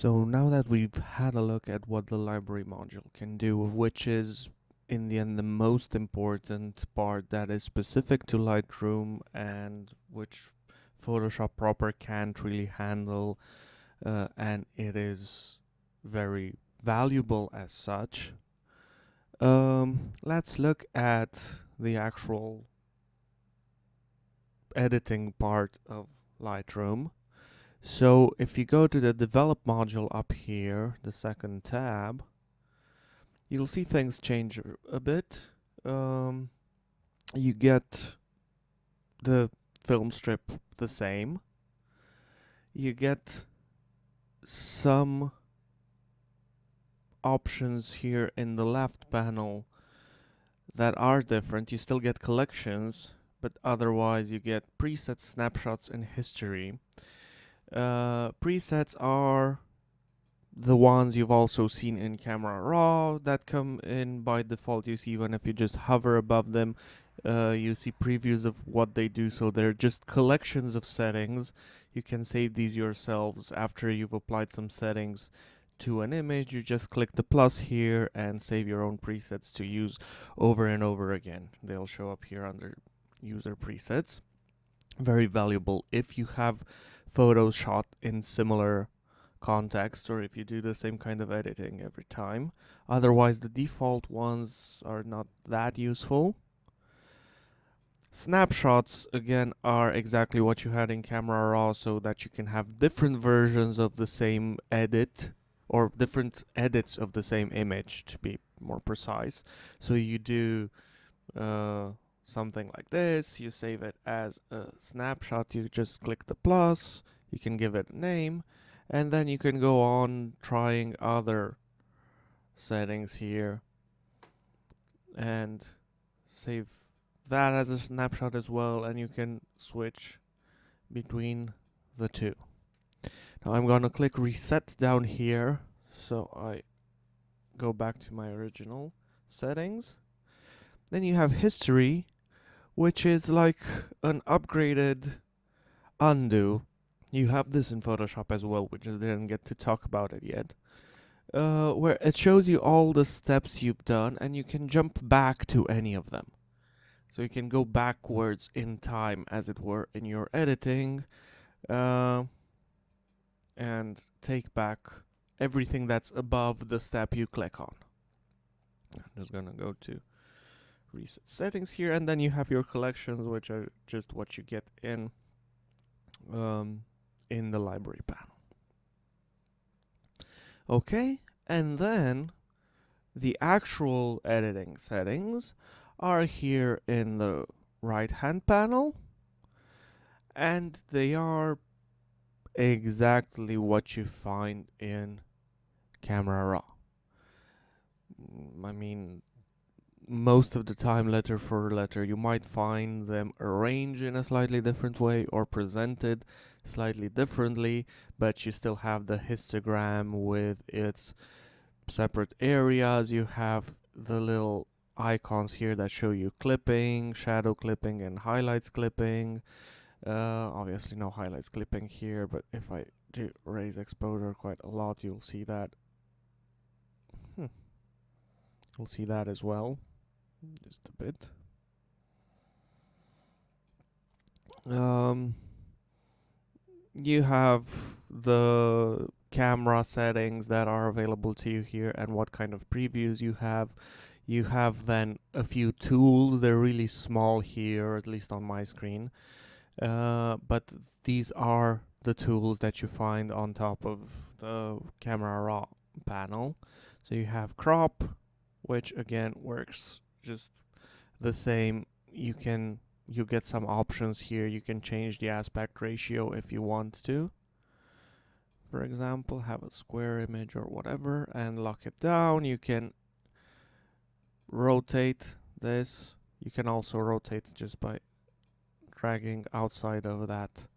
So now that we've had a look at what the library module can do, which is in the end the most important part that is specific to Lightroom and which Photoshop proper can't really handle, and it is very valuable as such. Let's look at the actual editing part of Lightroom. So if you go to the develop module up here, the second tab, you'll see things change a bit. You get the film strip the same. You get some options here in the left panel that are different. You still get collections, but otherwise you get presets, snapshots, and history. Presets are the ones you've also seen in Camera Raw that come in by default. You see even if you just hover above them, you see previews of what they do. So they're just collections of settings. You can save these yourselves after you've applied some settings to an image. You just click the plus here and save your own presets to use over and over again. They'll show up here under user presets. Very valuable if you have photos shot in similar context or if you do the same kind of editing every time. Otherwise, the default ones are not that useful. Snapshots, again, are exactly what you had in Camera Raw, so that you can have different versions of the same edit or different edits of the same image, to be more precise. So you do something like this, you save it as a snapshot, you just click the plus, you can give it a name, and then you can go on trying other settings here and save that as a snapshot as well, and you can switch between the two. Now I'm going to click reset down here, so I go back to my original settings. Then you have history, which is like an upgraded undo. You have this in Photoshop as well, which I didn't get to talk about it yet. Where it shows you all the steps you've done, and you can jump back to any of them. So you can go backwards in time, as it were, in your editing, and take back everything that's above the step you click on. I'm just gonna go to reset settings here, and then you have your collections, which are just what you get in the library panel. Okay, and then the actual editing settings are here in the right hand panel, and they are exactly what you find in Camera Raw. I mean, most of the time, letter for letter, you might find them arranged in a slightly different way or presented slightly differently, but you still have the histogram with its separate areas. You have the little icons here that show you clipping, shadow clipping, and highlights clipping. Obviously no highlights clipping here, but if I do raise exposure quite a lot, you'll see that. You'll see that as well. Just a bit. You have the camera settings that are available to you here and what kind of previews you have. You have then a few tools. They're really small here, at least on my screen. But these are the tools that you find on top of the Camera Raw panel. So you have crop, which again works just the same. You get some options here. You can change the aspect ratio if you want to. For example, have a square image or whatever and lock it down. You can rotate this. You can also rotate just by dragging outside of that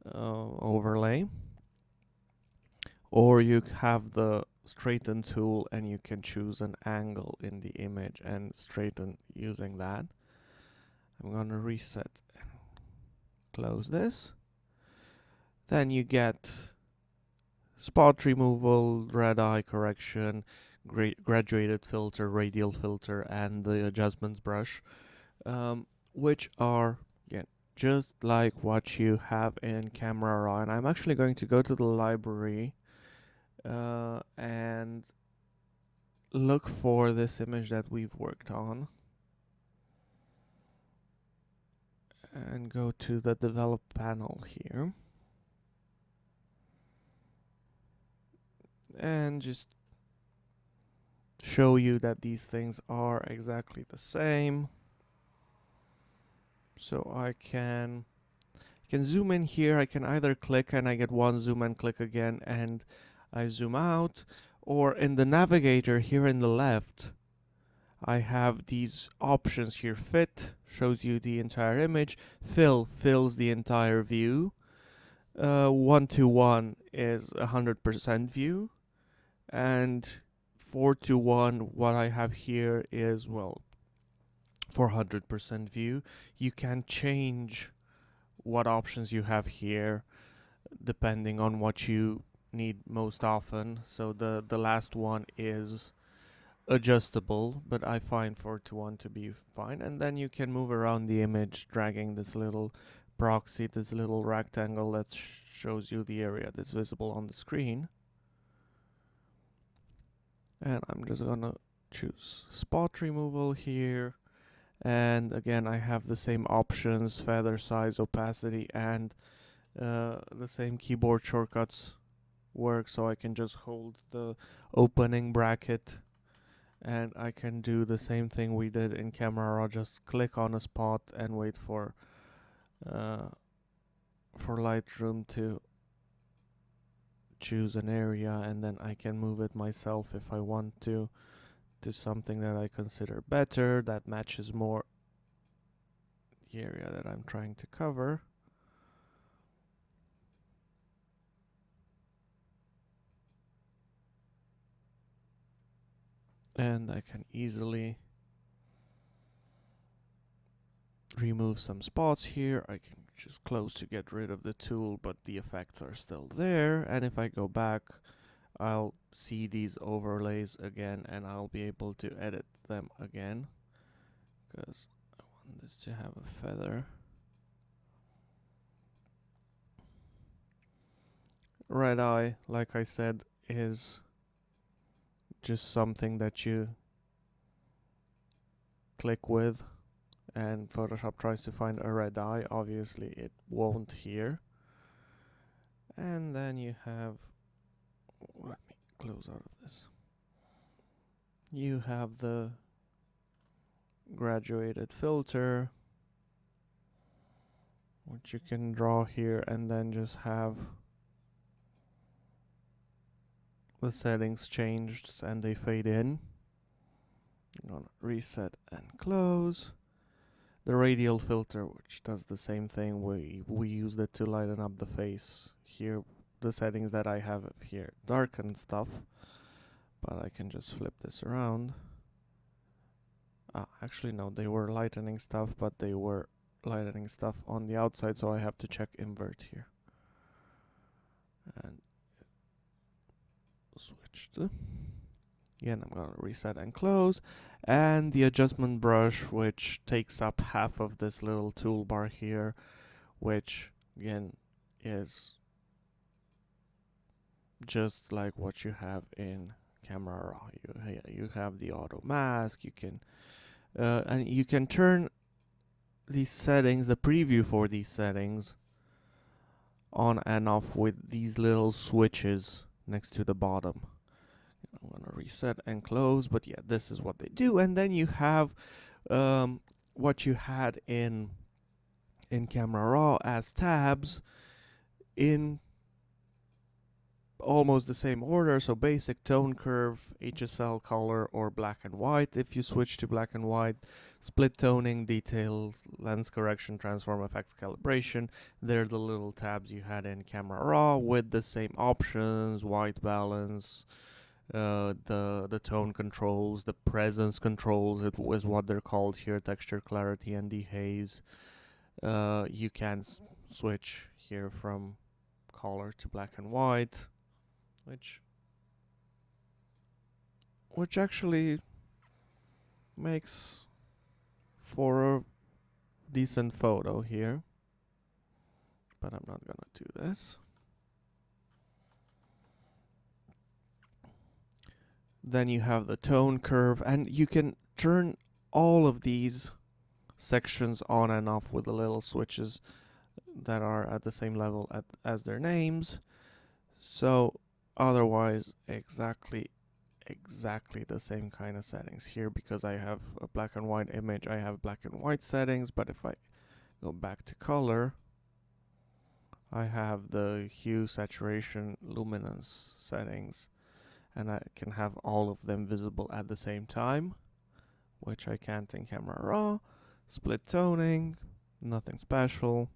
overlay. Or you have the straighten tool and you can choose an angle in the image and straighten using that. I'm going to reset and close this. Then you get spot removal, red eye correction, graduated filter, radial filter, and the adjustments brush, which are, again, just like what you have in Camera Raw. And I'm actually going to go to the library and look for this image that we've worked on and go to the develop panel here and just show you that these things are exactly the same. So I can zoom in here. I can either click and I get one zoom and click again and I zoom out, or in the navigator here in the left I have these options here. Fit shows you the entire image, fill fills the entire view, 1:1 is 100% view, and 4:1, what I have here is, well, 400% view. You can change what options you have here depending on what you need most often. So the last one is adjustable, but I find 4:1 to be fine. And then you can move around the image, dragging this little proxy, this little rectangle that shows you the area that's visible on the screen. And I'm just gonna choose spot removal here. And again, I have the same options: feather size, opacity, and the same keyboard shortcuts work. So I can just hold the opening bracket and I can do the same thing we did in Camera Raw. Just click on a spot and wait for Lightroom to choose an area, and then I can move it myself if I want to something that I consider better, that matches more the area that I'm trying to cover. And I can easily remove some spots here. I can just close to get rid of the tool, but the effects are still there. And if I go back, I'll see these overlays again and I'll be able to edit them again, because I want this to have a feather. Red eye, like I said, is just something that you click with, and Photoshop tries to find a red eye. Obviously it won't here. And then you have, let me close out of this, you have the graduated filter, which you can draw here, and then just have the settings changed and they fade in. I'm gonna reset and close. The radial filter, which does the same thing, we used it to lighten up the face. Here, the settings that I have here darken stuff, but I can just flip this around. Actually no, they were lightening stuff, but they were lightening stuff on the outside, so I have to check invert here. And switched. Again, I'm gonna reset and close. And the adjustment brush, which takes up half of this little toolbar here, which again is just like what you have in Camera Raw. You have the auto mask. You can and you can turn these settings, the preview for these settings, on and off with these little switches next to the bottom. I'm gonna reset and close, but yeah, this is what they do. And then you have what you had in Camera Raw as tabs in almost the same order. So basic, tone curve, HSL, color, or black and white. If you switch to black and white, split toning, details, lens correction, transform effects, calibration. They're the little tabs you had in Camera Raw with the same options: white balance, the tone controls, the presence controls, it was what they're called here, texture, clarity, and dehaze. You can switch here from color to black and white. which actually makes for a decent photo here. But I'm not gonna do this. Then you have the tone curve, and you can turn all of these sections on and off with the little switches that are at the same level as their names. So otherwise, exactly the same kind of settings here. Because I have a black and white image, I have black and white settings. But if I go back to color, I have the hue, saturation, luminance settings, and I can have all of them visible at the same time, which I can't in Camera Raw. Split toning, nothing special.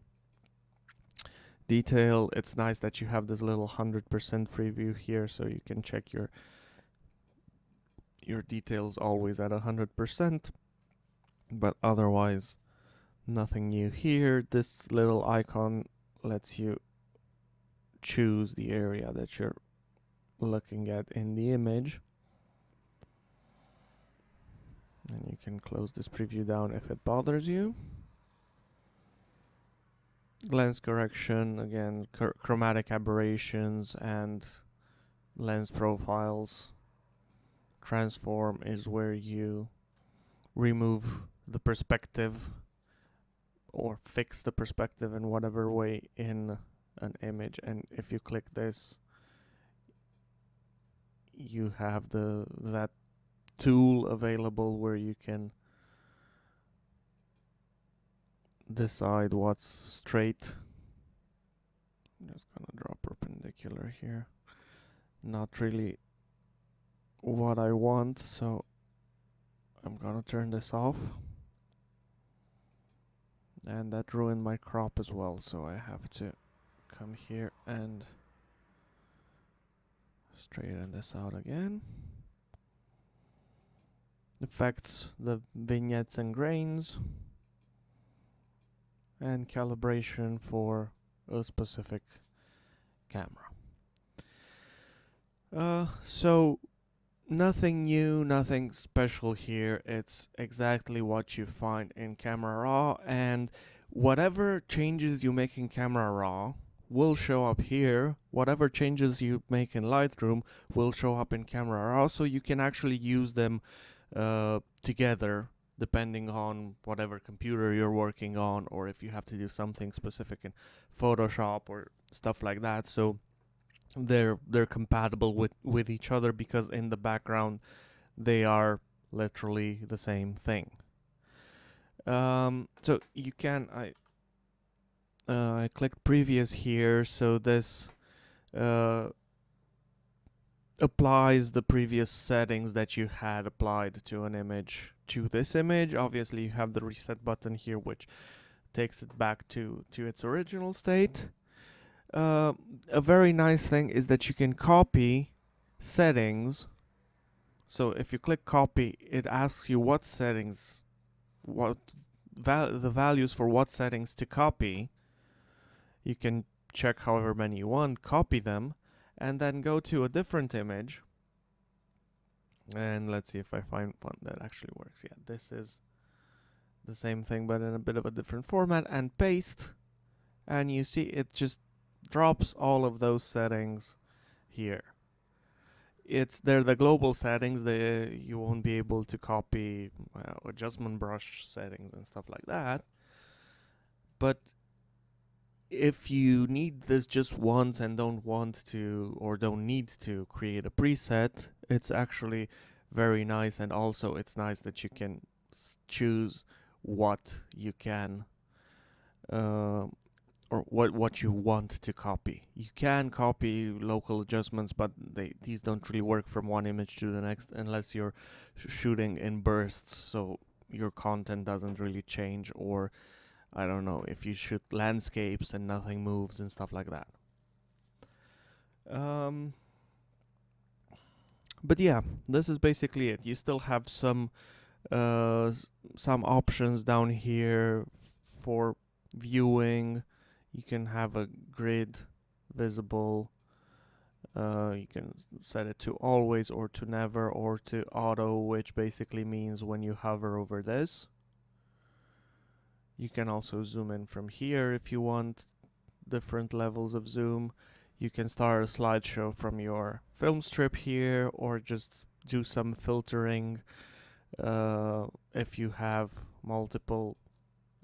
Detail, it's nice that you have this little 100% preview here, so you can check your details always at 100%. But otherwise, nothing new here. This little icon lets you choose the area that you're looking at in the image. And you can close this preview down if it bothers you. Lens correction, again, chromatic aberrations and lens profiles. Transform is where you remove the perspective or fix the perspective in whatever way in an image. And if you click this, you have that tool available where you can decide what's straight. I'm just gonna draw perpendicular here. Not really what I want, so I'm gonna turn this off. And that ruined my crop as well, so I have to come here and straighten this out again. Effects, the vignettes and grains, and calibration for a specific camera. So nothing new, nothing special here. It's exactly what you find in Camera Raw, and whatever changes you make in Camera Raw will show up here. Whatever changes you make in Lightroom will show up in Camera Raw, so you can actually use them together depending on whatever computer you're working on, or if you have to do something specific in Photoshop or stuff like that. So they're compatible with each other, because in the background they are literally the same thing. So you can I clicked previous here, so this applies the previous settings that you had applied to an image to this image. Obviously you have the reset button here, which takes it back to its original state. A very nice thing is that you can copy settings. So if you click copy, it asks you what settings, the values for what settings to copy. You can check however many you want, copy them, and then go to a different image. And let's see if I find one that actually works. Yeah, this is the same thing, but in a bit of a different format, and paste. And you see it just drops all of those settings here. They're the global settings. You won't be able to copy adjustment brush settings and stuff like that. But if you need this just once and don't want to or don't need to create a preset, it's actually very nice. And also it's nice that you can choose what you can or what you want to copy. You can copy local adjustments, but these don't really work from one image to the next unless you're shooting in bursts, so your content doesn't really change, or I don't know, if you shoot landscapes and nothing moves and stuff like that. But yeah, this is basically it. You still have some options down here for viewing. You can have a grid visible. You can set it to always or to never or to auto, which basically means when you hover over this. You can also zoom in from here if you want different levels of zoom. You can start a slideshow from your film strip here, or just do some filtering if you have multiple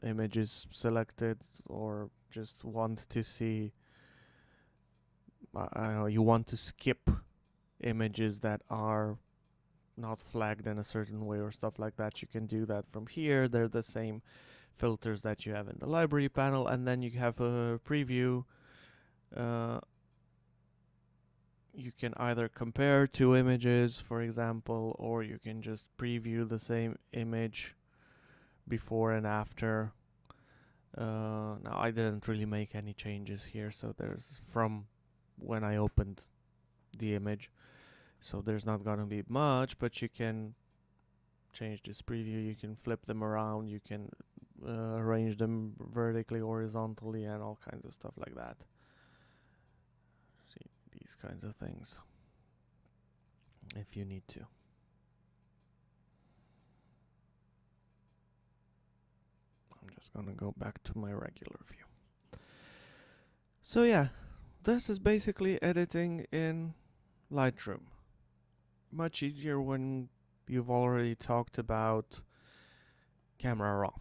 images selected, or just want to see, I don't know, you want to skip images that are not flagged in a certain way or stuff like that. You can do that from here. They're the same filters that you have in the library panel, and then you have a preview. You can either compare two images, for example, or you can just preview the same image before and after. Now I didn't really make any changes here, so there's from when I opened the image, so there's not gonna be much, but you can change this preview, you can flip them around, you can arrange them vertically, horizontally, and all kinds of stuff like that. See, these kinds of things, if you need to. I'm just gonna go back to my regular view. So yeah, this is basically editing in Lightroom. Much easier when you've already talked about Camera Raw.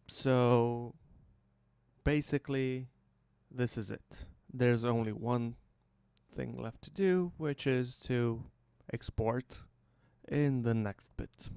So basically, this is it. There's only one thing left to do, which is to export in the next bit.